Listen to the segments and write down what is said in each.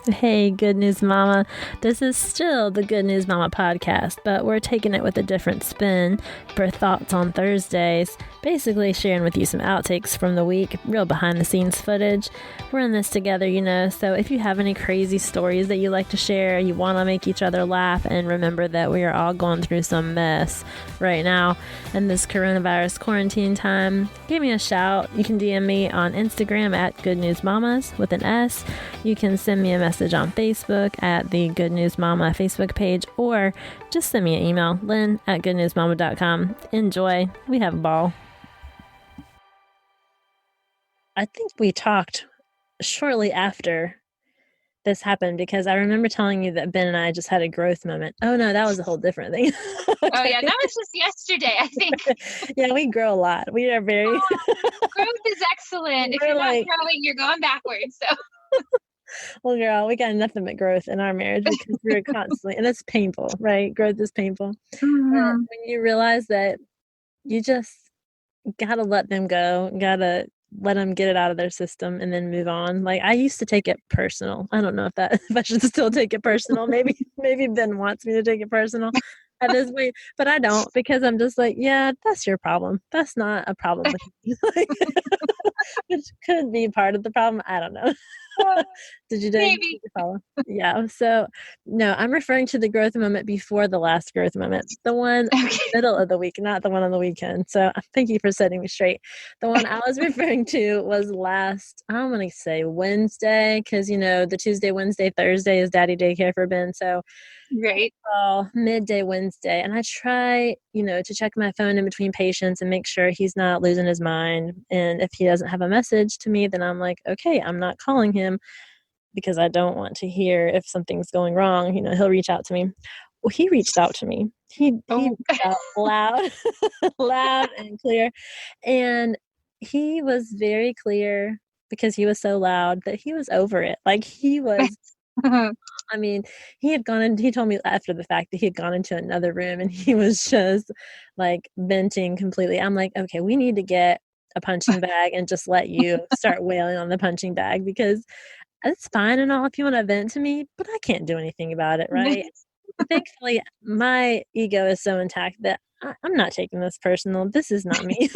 Hey, Good News Mama. This is still the Good News Mama podcast, but we're taking it with a different spin for Thoughts on Thursdays. Basically, sharing with you some outtakes from the week, real behind the scenes footage. We're in this together, so if you have any crazy stories that you like to share, you want to make each other laugh, and remember that we are all going through some mess right now in this coronavirus quarantine time, give me a shout. You can DM me on Instagram at Good News Mamas with an S. You can send me a message on Facebook at the Good News Mama Facebook page, or just send me an email, lynn@goodnewsmama.com. Enjoy. We have a ball. I think we talked shortly after this happened, because I remember telling you that Ben and I just had a growth moment. Oh no, that was a whole different thing. Okay. Oh yeah, that was just yesterday, I think. Yeah, we grow a lot. We are very growth is excellent. If you're not growing, you're going backwards. So well, girl, we got nothing but growth in our marriage, because we're constantly, and it's painful, right? Growth is painful. When you realize that you just gotta let them go, gotta let them get it out of their system and then move on. Like, I used to take it personal. I don't know if I should still take it personal. Maybe Ben wants me to take it personal at this point, but I don't, because I'm just like, yeah, that's your problem. That's not a problem with me. Which could be part of the problem. I don't know. Did you follow? Yeah. So no, I'm referring to the growth moment before the last growth moment, the one in the middle of the week, not the one on the weekend. So thank you for setting me straight. The one I was referring to was last, I'm going to say Wednesday, because the Tuesday, Wednesday, Thursday is daddy daycare for Ben. So right. Midday Wednesday, and I try, to check my phone in between patients and make sure he's not losing his mind. And if he doesn't have a message to me, then I'm like, okay, I'm not calling him, because I don't want to hear if something's going wrong. He'll reach out to me. Well, he reached out to me. He reached out loud, loud and clear. And he was very clear, because he was so loud, that he was over it. Like, he was, I mean, he told me after the fact that he had gone into another room and he was just like venting completely. I'm like, okay, we need to get a punching bag and just let you start wailing on the punching bag, because it's fine and all if you want to vent to me, but I can't do anything about it, right? Thankfully, my ego is so intact that I'm not taking this personal. This is not me.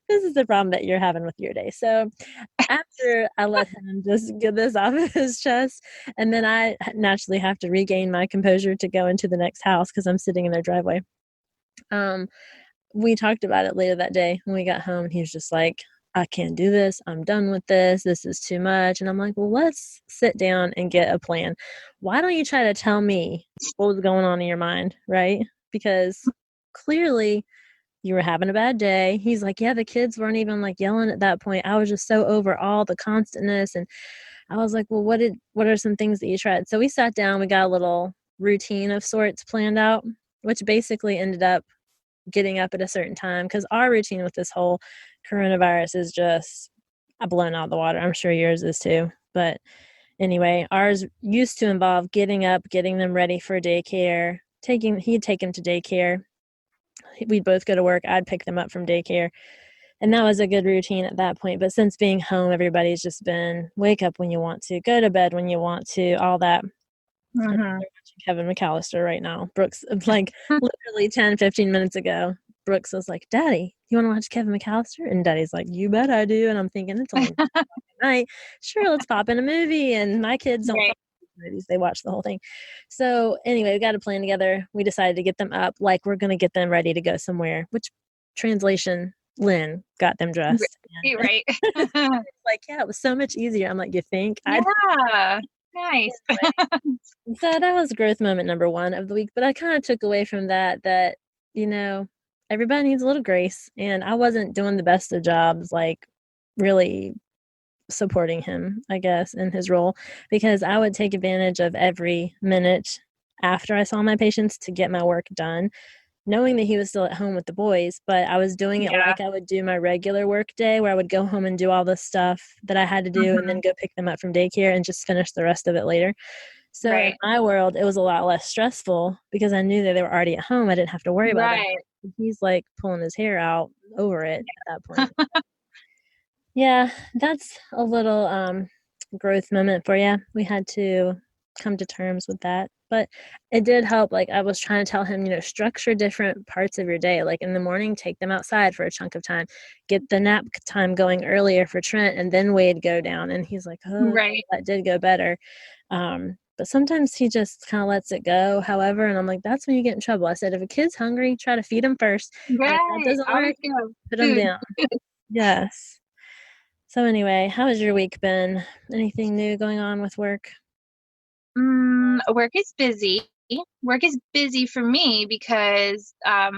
This is the problem that you're having with your day. So after I let him just get this off of his chest, and then I naturally have to regain my composure to go into the next house, because I'm sitting in their driveway. We talked about it later that day when we got home, and he was just like, I can't do this. I'm done with this. This is too much. And I'm like, well, let's sit down and get a plan. Why don't you try to tell me what was going on in your mind, right? Because clearly you were having a bad day. He's like, yeah, the kids weren't even like yelling at that point. I was just so over all the constantness. And I was like, well, what are some things that you tried? So we sat down, we got a little routine of sorts planned out, which basically ended up getting up at a certain time, because our routine with this whole coronavirus is just blown out of the water. I'm sure yours is too. But anyway, ours used to involve getting up, getting them ready for daycare, he'd take them to daycare. We'd both go to work. I'd pick them up from daycare. And that was a good routine at that point. But since being home, everybody's just been wake up when you want to, go to bed when you want to, all that. They're watching Kevin McAllister right now. Brooks, like literally 10, 15 minutes ago, Brooks was like, Daddy, you want to watch Kevin McAllister? And Daddy's like, you bet I do. And I'm thinking, it's only night. Sure, let's pop in a movie. And my kids don't watch movies. They watch the whole thing. So anyway, we got a plan together. We decided to get them up like we're going to get them ready to go somewhere, which translation, Lynn got them dressed. Right. Like, yeah, it was so much easier. I'm like, you think? Yeah. Nice. So that was growth moment number 1 of the week. But I kind of took away from that, everybody needs a little grace. And I wasn't doing the best of jobs, like really supporting him, I guess, in his role, because I would take advantage of every minute after I saw my patients to get my work done, knowing that he was still at home with the boys. But I was doing it like I would do my regular work day, where I would go home and do all the stuff that I had to do and then go pick them up from daycare and just finish the rest of it later. So in my world, it was a lot less stressful, because I knew that they were already at home. I didn't have to worry about that. He's like pulling his hair out over it at that point. Yeah, that's a little growth moment for you. We had to come to terms with that. But it did help. Like, I was trying to tell him, structure different parts of your day. Like, in the morning, take them outside for a chunk of time, get the nap time going earlier for Trent, and then Wade go down. And he's like, oh, Right. that did go better. But sometimes he just kind of lets it go. However, and I'm like, that's when you get in trouble. I said, if a kid's hungry, try to feed him first. And if that Right. doesn't Always work, go. put him down. Yes. So anyway, how has your week been? Anything new going on with work? Work is busy. Work is busy for me because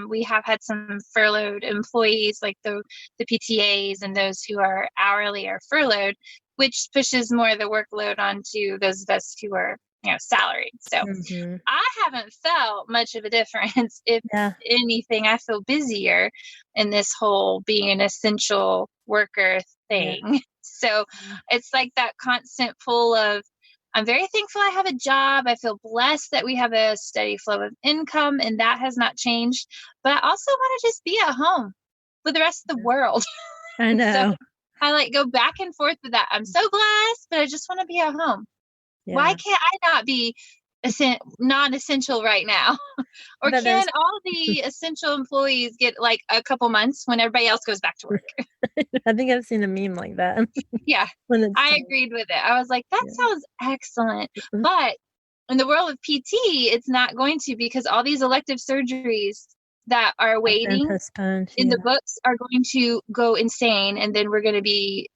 we have had some furloughed employees, like the PTAs and those who are hourly are furloughed, which pushes more of the workload onto those of us who are, salaried. So I haven't felt much of a difference. If anything, I feel busier in this whole being an essential worker thing. Yeah. So it's like that constant pull of, I'm very thankful I have a job. I feel blessed that we have a steady flow of income, and that has not changed. But I also want to just be at home with the rest of the world. I know. So I go back and forth with that. I'm so blessed, but I just want to be at home. Yeah. Why can't I not be non-essential right now? Or can all the essential employees get a couple months when everybody else goes back to work? I think I've seen a meme like that. Yeah, I agreed with it. I was like, that sounds excellent. But in the world of PT, it's not going to, because all these elective surgeries that are waiting in the books are going to go insane. And then we're going to be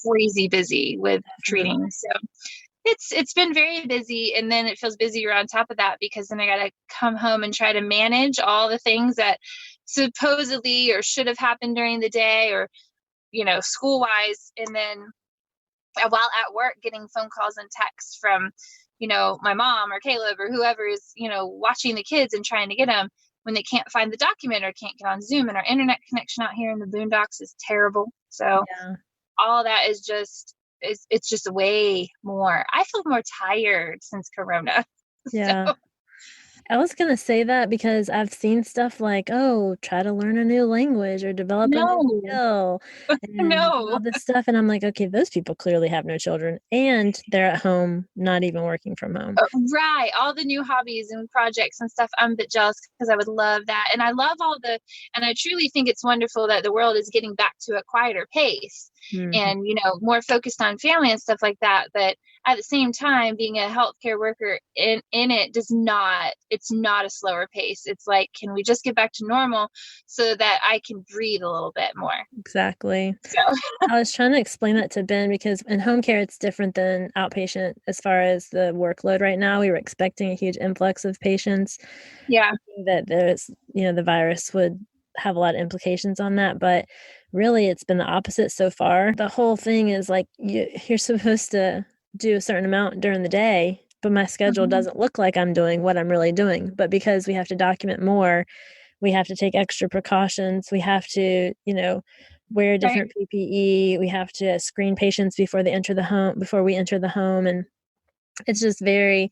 crazy busy with treating. So it's been very busy, and then it feels busier on top of that, because then I got to come home and try to manage all the things that supposedly or should have happened during the day, or school wise. And then while at work, getting phone calls and texts from my mom or Caleb or whoever is watching the kids and trying to get them when they can't find the document or can't get on Zoom, and our internet connection out here in the boondocks is terrible. So all that is just it's just way more. I feel more tired since Corona. Yeah. So. I was going to say that because I've seen stuff like, try to learn a new language or develop a new skill and all this stuff. And I'm like, okay, those people clearly have no children and they're at home, not even working from home. Right. All the new hobbies and projects and stuff. I'm a bit jealous because I would love that. And I love and I truly think it's wonderful that the world is getting back to a quieter pace and, more focused on family and stuff like that. But at the same time, being a healthcare worker in it it's not a slower pace. It's like, can we just get back to normal so that I can breathe a little bit more? Exactly. So. I was trying to explain that to Ben, because in home care, it's different than outpatient as far as the workload right now. We were expecting a huge influx of patients. Yeah. That there's, the virus would have a lot of implications on that, but really it's been the opposite so far. The whole thing is like, you're supposed to do a certain amount during the day, but my schedule doesn't look like I'm doing what I'm really doing. But because we have to document more, we have to take extra precautions. We have to, wear different PPE. We have to screen patients before we enter the home. And it's just very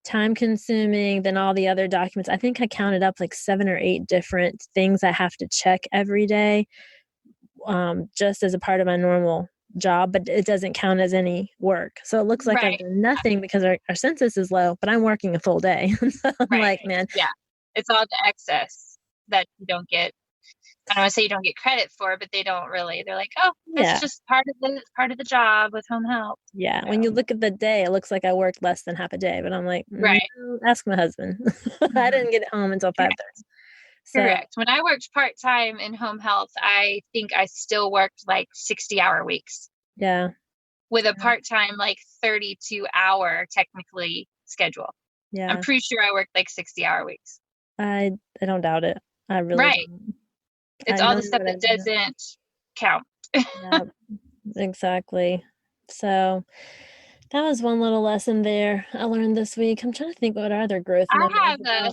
time consuming than all the other documents. I think I counted up 7 or 8 different things I have to check every day, just as a part of my normal job, but it doesn't count as any work. So it looks like I've done nothing because our census is low, but I'm working a full day. So I'm like, man. Yeah. It's all the excess that you don't get. I don't want to say you don't get credit for, but they don't really. They're like, oh, that's just part of the job with home health. Yeah. When you look at the day, it looks like I worked less than half a day, but I'm like, ask my husband. I didn't get home until 5:30. So, correct. When I worked part-time in home health, I think I still worked 60-hour weeks. Yeah. With a part-time 32-hour technically schedule. Yeah. I'm pretty sure I worked 60-hour weeks. I don't doubt it. I really don't. It's all the stuff that doesn't count. Yeah, exactly. So that was one little lesson there I learned this week. I'm trying to think what other growth. I have a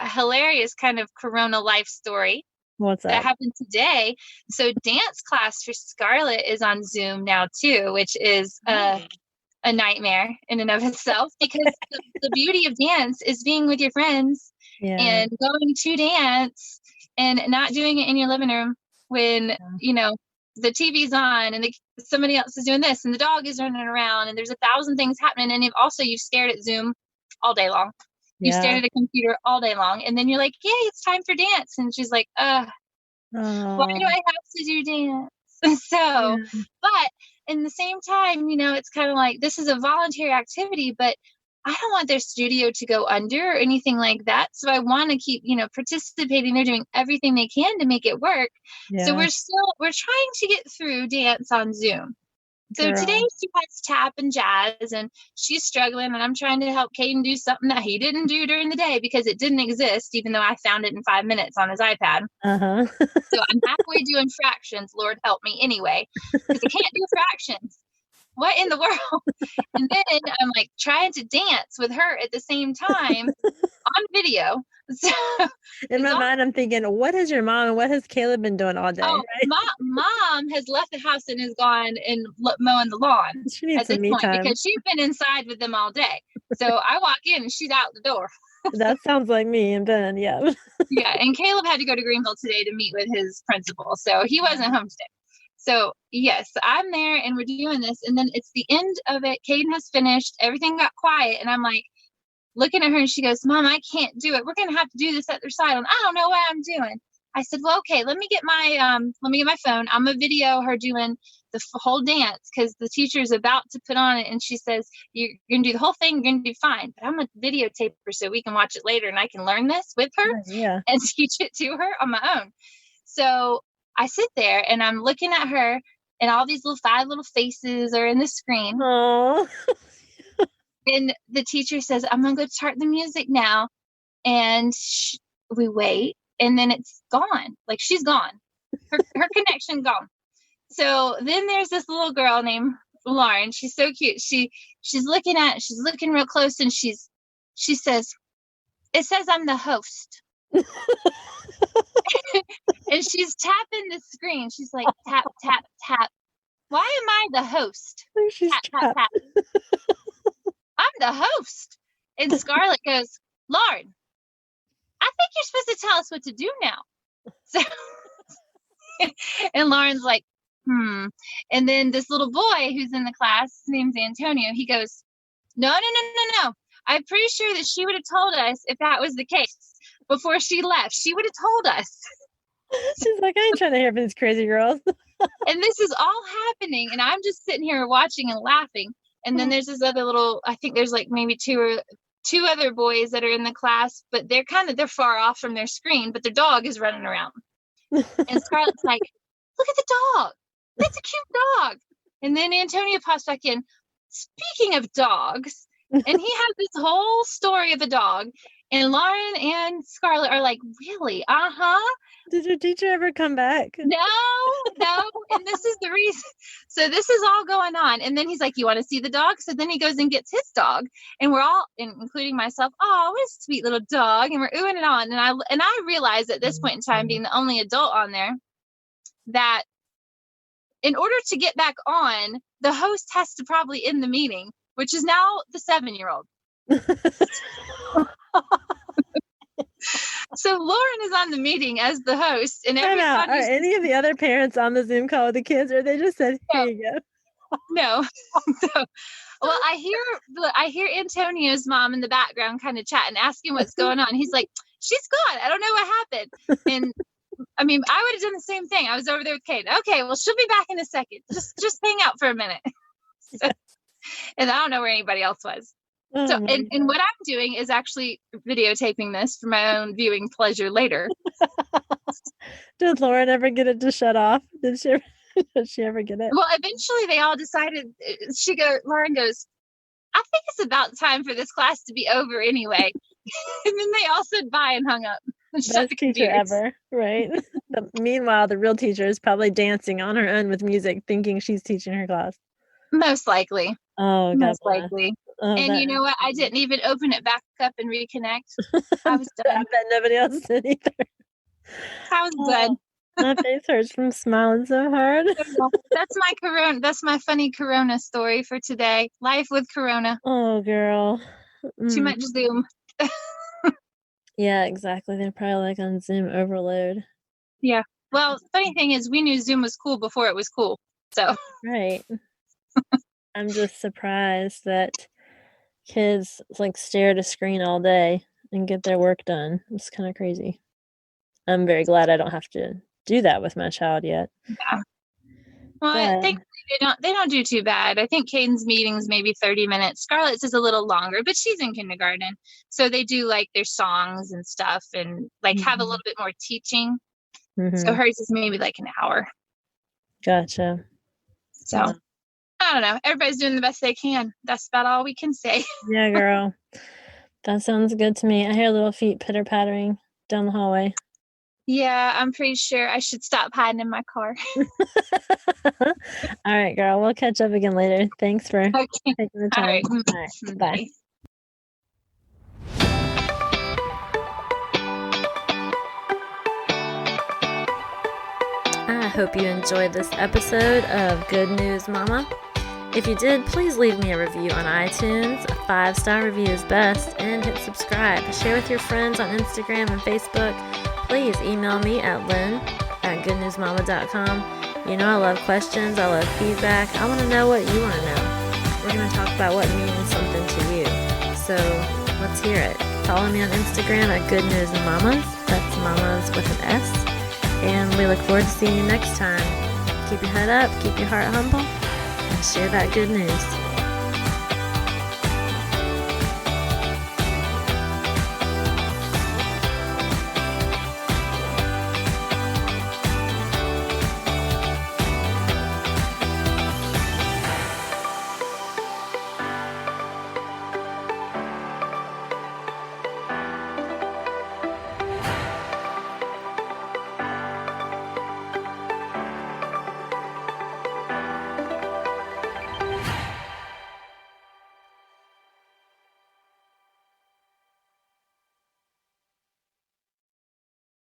hilarious kind of Corona life story. What's that happened today? So dance class for Scarlett is on Zoom now too, which is a nightmare in and of itself, because the beauty of dance is being with your friends and going to dance and not doing it in your living room when the TV's on and somebody else is doing this and the dog is running around and there's 1,000 things happening. And you've stared at Zoom all day long. You stared at a computer all day long. And then you're like, yay, it's time for dance. And she's like, why do I have to do dance? So, but in the same time, it's kind of like, this is a voluntary activity, but I don't want their studio to go under or anything like that. So I want to keep, participating. They're doing everything they can to make it work. Yeah. So we're trying to get through dance on Zoom. So today she has tap and jazz and she's struggling and I'm trying to help Caden do something that he didn't do during the day because it didn't exist, even though I found it in 5 minutes on his iPad. So I'm halfway doing fractions. Lord help me anyway, because I can't do fractions. What in the world? And then I'm like trying to dance with her at the same time on video. So in my mind, I'm thinking, what has your mom and what has Caleb been doing all day? Oh, right? Mom has left the house and has gone and mowing the lawn she needs some me time because she's been inside with them all day. So I walk in and she's out the door. That sounds like me and Ben. Yeah. Yeah. And Caleb had to go to Greenville today to meet with his principal. So he wasn't home today. So yes, I'm there and we're doing this. And then it's the end of it. Caden has finished. Everything got quiet. And I'm like looking at her and she goes, Mom, I can't do it. We're going to have to do this at the recital. I don't know what I'm doing. I said, well, okay, let me get my phone. I'm going to video her doing the whole dance because the teacher is about to put on it. And she says, you're going to do the whole thing. You're going to do fine. But I'm going to videotape her so we can watch it later and I can learn this with her and teach it to her on my own. So I sit there and I'm looking at her and all these 5 little faces are in the screen. Aww. And the teacher says, I'm going to go start the music now. And we wait. And then it's gone. Like she's gone. Her connection gone. So then there's this little girl named Lauren. She's so cute. She's looking real close and she says, it says I'm the host. And she's tapping the screen. She's like, tap, tap, tap. Why am I the host? Tap, tap, tap. I'm the host. And Scarlett goes, Lauren, I think you're supposed to tell us what to do now. So, and Lauren's like, And then this little boy who's in the class, his name's Antonio, he goes, no. I'm pretty sure that she would have told us if that was the case before she left. She would have told us. She's like, I ain't trying to hear from these crazy girls. And this is all happening. And I'm just sitting here watching and laughing. And then there's this other I think there's like maybe two other boys that are in the class, but they're far off from their screen, but their dog is running around. And Scarlett's like, look at the dog. That's a cute dog. And then Antonio pops back in. Speaking of dogs, and he has this whole story of a dog. And Lauren and Scarlett are like, really? Did your teacher ever come back? No. And this is the reason. So this is all going on. And then he's like, you want to see the dog? So then he goes and gets his dog. And we're all, including myself, oh, what a sweet little dog. And we're oohing it on. And I realized at this point in time, being the only adult on there, that in order to get back on, the host has to probably end the meeting, which is now the 7-year-old. So Lauren is on the meeting as the host, and are any of the other parents on the Zoom call with the kids, or they just said, "Here you go"? No. Well, I hear Antonio's mom in the background kind of chatting, asking what's going on. He's like, "She's gone. I don't know what happened." And I mean, I would have done the same thing. I was over there with Kate. Okay, well, she'll be back in a second. Just hang out for a minute. So, and I don't know where anybody else was. So, and what I'm doing is actually videotaping this for my own viewing pleasure later. Did Lauren ever get it to shut off? Did she ever get it? Well, eventually they all decided. Lauren goes, I think it's about time for this class to be over anyway. And then they all said bye and hung up. Best teacher ever, right? Meanwhile, the real teacher is probably dancing on her own with music, thinking she's teaching her class. Most likely. Oh, most likely. Oh, and you know what? I didn't even open it back up and reconnect. I was done. I bet nobody else did either. I was done. My face hurts from smiling so hard. That's my Corona. That's my funny Corona story for today. Life with Corona. Oh, girl. Too much Zoom. Yeah, exactly. They're probably like on Zoom overload. Yeah. Well, funny thing is, we knew Zoom was cool before it was cool. So Right. I'm just surprised that kids like stare at a screen all day and get their work done. It's kind of crazy. I'm very glad I don't have to do that with my child yet. yeah. Well, But thankfully they don't do too bad. I think Caden's meetings maybe 30 minutes. Scarlett's is a little longer, but she's in kindergarten. So they do like their songs and stuff and like have a little bit more teaching. So hers is maybe like an hour. Gotcha. So I don't know. Everybody's doing the best they can. That's about all we can say. Yeah, girl. That sounds good to me. I hear little feet pitter-pattering down the hallway. Yeah, I'm pretty sure I should stop hiding in my car. All right, girl. We'll catch up again later. Thanks for taking the time. All right. All right. Bye. I hope you enjoyed this episode of Good News Mama. If you did, please leave me a review on iTunes. A 5-star review is best, and hit subscribe. Share with your friends on Instagram and Facebook. Please email me at lynn@goodnewsmama.com. You know I love questions. I love feedback. I want to know what you want to know. We're going to talk about what means something to you. So let's hear it. Follow me on Instagram at Good News Mamas. That's mamas with an S. And we look forward to seeing you next time. Keep your head up, keep your heart humble, and share that good news.